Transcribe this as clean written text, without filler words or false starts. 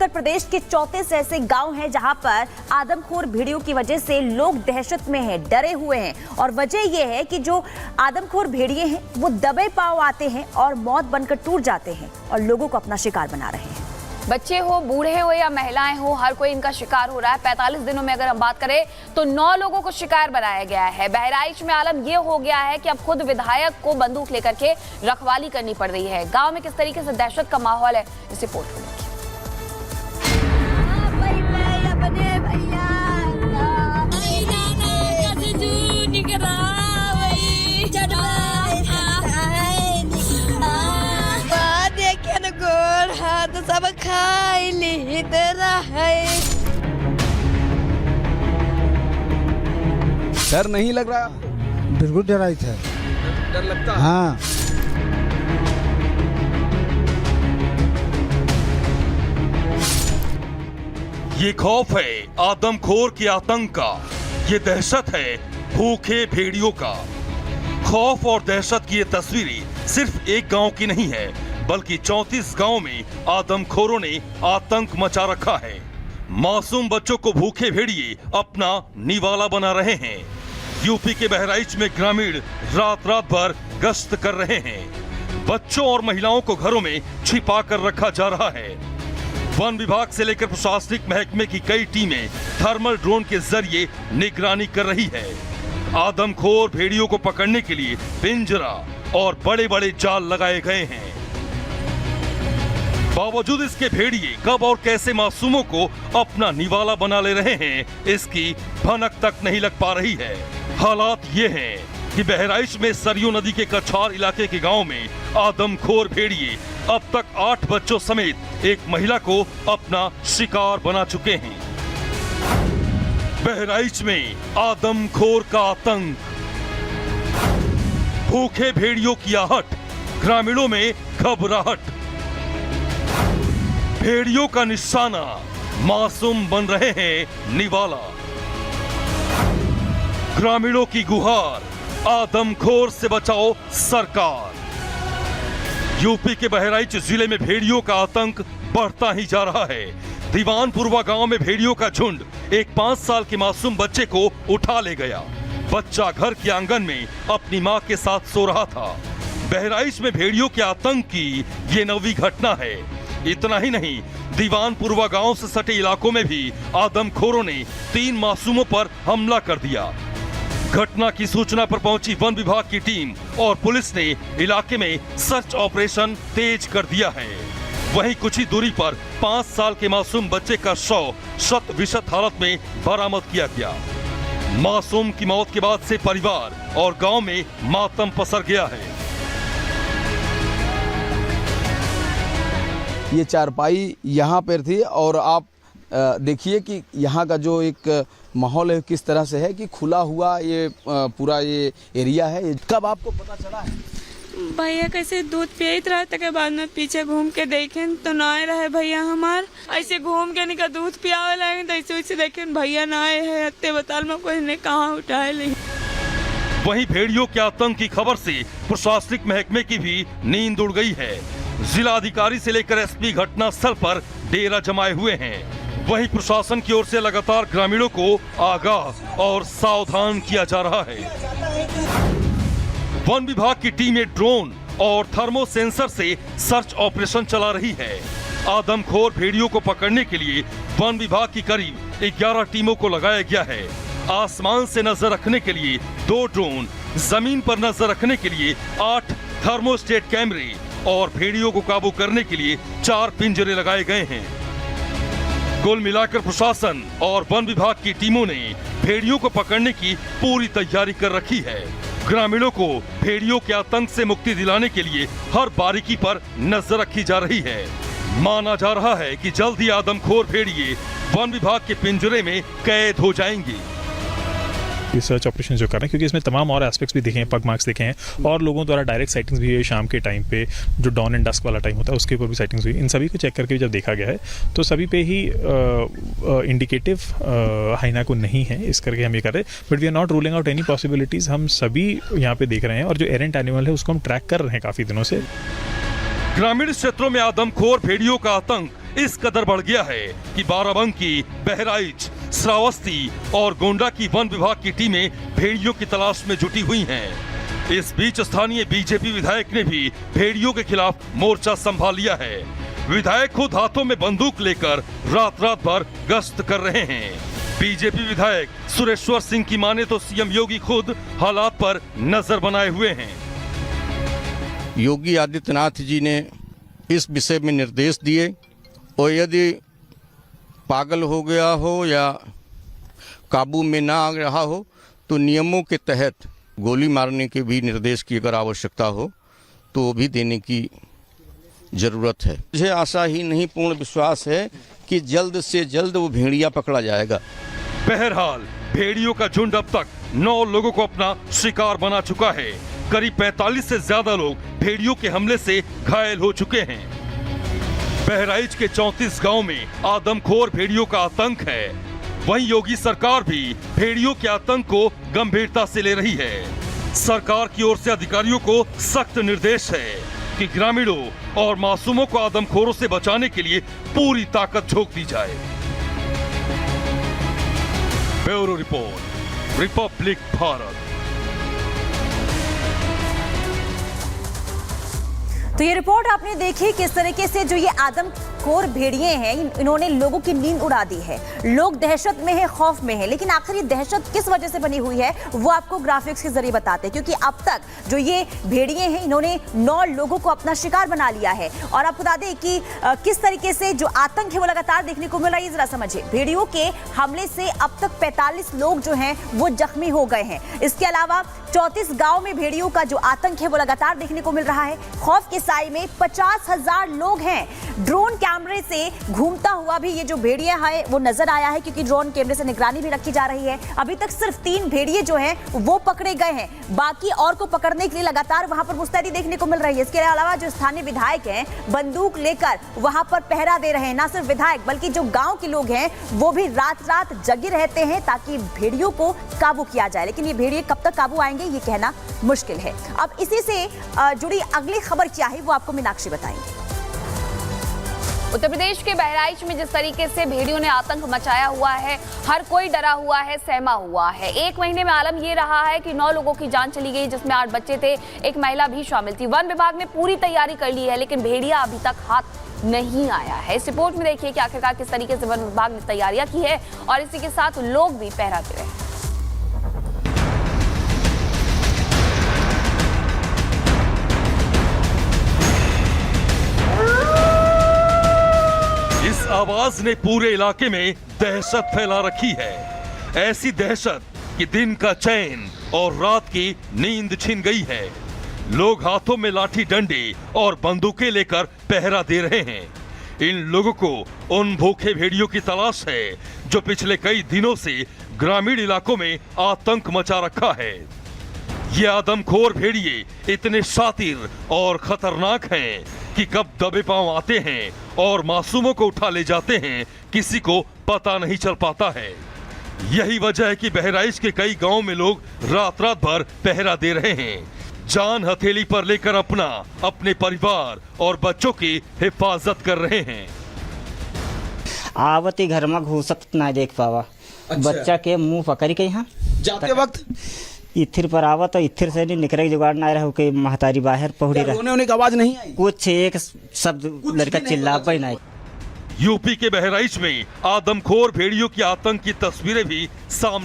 उत्तर प्रदेश के 34 ऐसे गांव हैं जहां पर आदमखोर भेड़ियों की वजह से लोग दहशत में हैं, डरे हुए हैं। और वजह यह है कि जो आदमखोर भेड़िए हैं वो दबे पांव आते हैं और मौत बनकर टूट जाते हैं और लोगों को अपना शिकार बना रहे हैं। बच्चे हो, बूढ़े हो या महिलाएं हो, हर कोई इनका शिकार हो रहा है। 45 दिनों में अगर हम बात करें तो 9 लोगों को शिकार बनाया गया है। बहराइच में आलम यह हो गया है कि अब खुद विधायक को बंदूक लेकर के रखवाली करनी पड़ रही है। गांव में किस तरीके से दहशत का माहौल है, इस रिपोर्ट में सब खाई तेरा है। डर नहीं लग रहा? बिल्कुल डराई था। डर लगता है? हाँ। ये खौफ है आदमखोर के आतंक का, ये दहशत है भूखे भेड़ियों का। खौफ और दहशत की ये तस्वीरें सिर्फ एक गांव की नहीं है, बल्कि 34 गांव में आदमखोरों ने आतंक मचा रखा है। मासूम बच्चों को भूखे भेड़िए अपना निवाला बना रहे हैं। यूपी के बहराइच में ग्रामीण रात रात भर गश्त कर रहे हैं। बच्चों और महिलाओं को घरों में छिपा कर रखा जा रहा है। वन विभाग से लेकर प्रशासनिक महकमे की कई टीमें थर्मल ड्रोन के जरिए निगरानी कर रही है। आदमखोर भेड़ियों को पकड़ने के लिए पिंजरा और बड़े बड़े जाल लगाए गए हैं। बावजूद इसके भेड़िए कब और कैसे मासूमों को अपना निवाला बना ले रहे हैं, इसकी भनक तक नहीं लग पा रही है। हालात ये हैं कि बहराइच में सरयू नदी के कछार इलाके के गांव में आदमखोर भेड़िए अब तक 8 बच्चों समेत एक महिला को अपना शिकार बना चुके हैं। बहराइच में आदमखोर का आतंक, भूखे भेड़ियों की आहट, ग्रामीणों में घबराहट। भेड़ियों का निशाना, मासूम बन रहे हैं निवाला। ग्रामीणों की गुहार, आदमखोर से बचाओ सरकार। यूपी के बहराइच जिले में भेड़ियों का आतंक बढ़ता ही जा रहा है। दीवानपुरवा गांव में भेड़ियों का झुंड एक 5 साल के मासूम बच्चे को उठा ले गया। बच्चा घर के आंगन में अपनी मां के साथ सो रहा था। बहराइच में भेड़ियों के आतंक की ये 9वीं घटना है। इतना ही नहीं, दीवानपुरवा गांव से सटे इलाकों में भी आदमखोरों ने 3 मासूमों पर हमला कर दिया। घटना की सूचना पर पहुंची वन विभाग की टीम और पुलिस ने इलाके में सर्च ऑपरेशन तेज कर दिया है। वहीं कुछ ही दूरी पर 5 साल के मासूम बच्चे का शव शत विशत हालत में बरामद किया गया। मासूम की मौत के बाद से परिवार और गांव में मातम पसर गया है। ये चारपाई यहाँ पर थी और आप देखिए कि यहाँ का जो एक माहौल है किस तरह से है कि खुला हुआ ये पूरा ये एरिया है। कब आपको पता चला है? भैया कैसे दूध पियत रहते के बाद में पीछे घूम के देखें तो ना रहे भैया हमार। ऐसे घूम के निका दूध पियावे लगे तो ऐसे वैसे देखें भैया ना आए है। हत्ते बताल में कोई ने कहाँ उठाए ले। वहीं भेड़ियों के आतंक की खबर से प्रशासनिक महकमे की भी नींद उड़ गई है। जिला अधिकारी से लेकर एसपी घटना स्थल पर डेरा जमाए हुए हैं। वहीं प्रशासन की ओर से लगातार ग्रामीणों को आगाह और सावधान किया जा रहा है। वन विभाग की टीमें ड्रोन और थर्मो सेंसर से सर्च ऑपरेशन चला रही है। आदमखोर भेड़ियों को पकड़ने के लिए वन विभाग की करीब 11 टीमों को लगाया गया है। आसमान से नजर रखने के लिए 2 ड्रोन, जमीन पर नजर रखने के लिए 8 थर्मोस्टेट कैमरे और भेड़ियों को काबू करने के लिए 4 पिंजरे लगाए गए हैं। कुल मिलाकर प्रशासन और वन विभाग की टीमों ने भेड़ियों को पकड़ने की पूरी तैयारी कर रखी है। ग्रामीणों को भेड़ियों के आतंक से मुक्ति दिलाने के लिए हर बारीकी पर नजर रखी जा रही है। माना जा रहा है कि जल्द ही आदमखोर भेड़िए वन विभाग के पिंजरे में कैद हो जाएंगे। रिसर्च ऑपरेशन जो कर रहे हैं, क्योंकि इसमें तमाम और एस्पेक्ट्स भी दिखे हैं, पग मार्क्स दिखे हैं और लोगों द्वारा डायरेक्ट साइटिंग्स भी हुई शाम के टाइम पे, जो डॉन एंड डस्क वाला टाइम होता है उसके ऊपर भी साइटिंग्स हुई। इन सभी को चेक करके जब देखा गया है तो सभी पे ही इंडिकेटिव हाइना को नहीं है, इस करके हम ये कर रहे हैं। But we are not ruling out any possibilities. हम सभी यहाँ पे देख रहे हैं और जो एरेंट एनिमल है उसको हम ट्रैक कर रहे हैं काफ़ी दिनों से। ग्रामीण क्षेत्रों में आदमखोर भेड़ियों का आतंक इस कदर बढ़ गया है कि बाराबंकी, बहराइच, श्रावस्ती और गोंडा की वन विभाग की टीमें भेड़ियों की तलाश में जुटी हुई हैं। इस बीच स्थानीय बीजेपी विधायक ने भी भेड़ियों के खिलाफ मोर्चा संभाल लिया है। विधायक खुद हाथों में बंदूक लेकर रात रात भर गश्त कर रहे हैं। बीजेपी विधायक सुरेश्वर सिंह की माने तो सीएम योगी खुद हालात पर नजर बनाए हुए हैं। योगी आदित्यनाथ जी ने इस विषय में निर्देश दिए और यदि पागल हो गया हो या काबू में ना आ रहा हो तो नियमों के तहत गोली मारने के भी निर्देश की अगर आवश्यकता हो तो वो भी देने की जरूरत है। मुझे आशा ही नहीं पूर्ण विश्वास है कि जल्द से जल्द वो भेड़िया पकड़ा जाएगा। बहरहाल भेड़ियों का झुंड अब तक 9 लोगों को अपना शिकार बना चुका है। करीब 45 से ज्यादा लोग भेड़ियों के हमले से घायल हो चुके हैं। बहराइच के 34 गांव में आदमखोर भेड़ियों का आतंक है। वहीं योगी सरकार भी भेड़ियों के आतंक को गंभीरता से ले रही है। सरकार की ओर से अधिकारियों को सख्त निर्देश है कि ग्रामीणों और मासूमों को आदमखोरों से बचाने के लिए पूरी ताकत झोंक दी जाए। Bureau report, Republic Bharat. तो ये रिपोर्ट आपने देखी किस तरीके से जो ये आदमखोर भेड़िए हैं इन्होंने लोगों की नींद उड़ा दी है। लोग दहशत में है, खौफ में है, लेकिन आखिर ये दहशत किस वजह से बनी हुई है वो आपको ग्राफिक्स के जरिए बताते हैं। क्योंकि अब तक जो ये भेड़िए हैं इन्होंने 9 लोगों को अपना शिकार बना लिया है। और आप बता दें कि किस तरीके से जो आतंक है वो लगातार देखने को मिल रहा है। जरा समझिए, भेड़ियों के हमले से अब तक 45 लोग जो हैं वो जख्मी हो गए हैं। इसके अलावा 34 गांव में भेड़ियों का जो आतंक है वो लगातार देखने को मिल रहा है। खौफ के साए में 50,000 लोग हैं। ड्रोन कैमरे से घूमता हुआ भी ये जो भेड़िया है वो नजर आया है, क्योंकि ड्रोन कैमरे से निगरानी भी रखी जा रही है। अभी तक सिर्फ 3 भेड़िए जो हैं वो पकड़े गए हैं, बाकी और को पकड़ने के लिए लगातार वहां पर मुस्तैदी देखने को मिल रही है। इसके अलावा जो स्थानीय विधायक हैं बंदूक लेकर वहां पर पहरा दे रहे हैं। ना सिर्फ विधायक बल्कि जो गांव के लोग हैं वो भी रात रात जगे रहते हैं ताकि भेड़ियों को काबू किया जाए। लेकिन ये भेड़िए कब तक काबू आएंगे ये कहना मुश्किल है। अब इसी से जुड़ी अगली खबर क्या है वो आपको मीनाक्षी बताएंगे। उत्तर प्रदेश के बहराइच में जिस तरीके से भेड़ियों ने आतंक मचाया हुआ है, हर कोई डरा हुआ है, सहमा हुआ है। 1 महीने में आलम ये रहा है कि 9 लोगों की जान चली गई, जिसमें 8 बच्चे थे, एक महिला भी शामिल थी। वन विभाग ने पूरी तैयारी कर ली है, लेकिन भेड़िया अभी तक हाथ नहीं आया है। इस रिपोर्ट में देखिए कि आखिरकार किस तरीके से वन विभाग ने तैयारियां की है और इसी के साथ लोग भी पहरा दे रहे हैं। इस आवाज ने पूरे इलाके में दहशत फैला रखी है। ऐसी दहशत कि दिन का चैन और रात की नींद छिन गई है। लोग हाथों में लाठी डंडे और बंदूकें लेकर पहरा दे रहे हैं। इन लोगों को उन भूखे भेड़ियों की तलाश है जो पिछले कई दिनों से ग्रामीण इलाकों में आतंक मचा रखा है। ये आदमखोर भेड़िए इतने शातिर और खतरनाक हैं कि कब दबे पांव आते हैं और मासूमों को उठा ले जाते हैं किसी को पता नहीं चल पाता है। यही वजह है कि बहराइच के कई गांवों में लोग रात रात भर पहरा दे रहे हैं, जान हथेली पर लेकर अपने परिवार और बच्चों की हिफाजत कर रहे हैं। आवती घर में घुसत ना देख पावा। अच्छा। बच्चा के मुंह पकड़ के यहाँ जाते वक्त इथिर पर आवा तो इथिर से नहीं निकले जुगाड़ ना रहा के महतारी बाहर पहुड़ी रहा। रोने की आवाज नहीं आई? कुछ एक शब्द लड़का चिल्ला पे नहीं। यूपी के बहराइच में आदमखोर भेड़ियों की आतंक की तस्वीरें भी सामने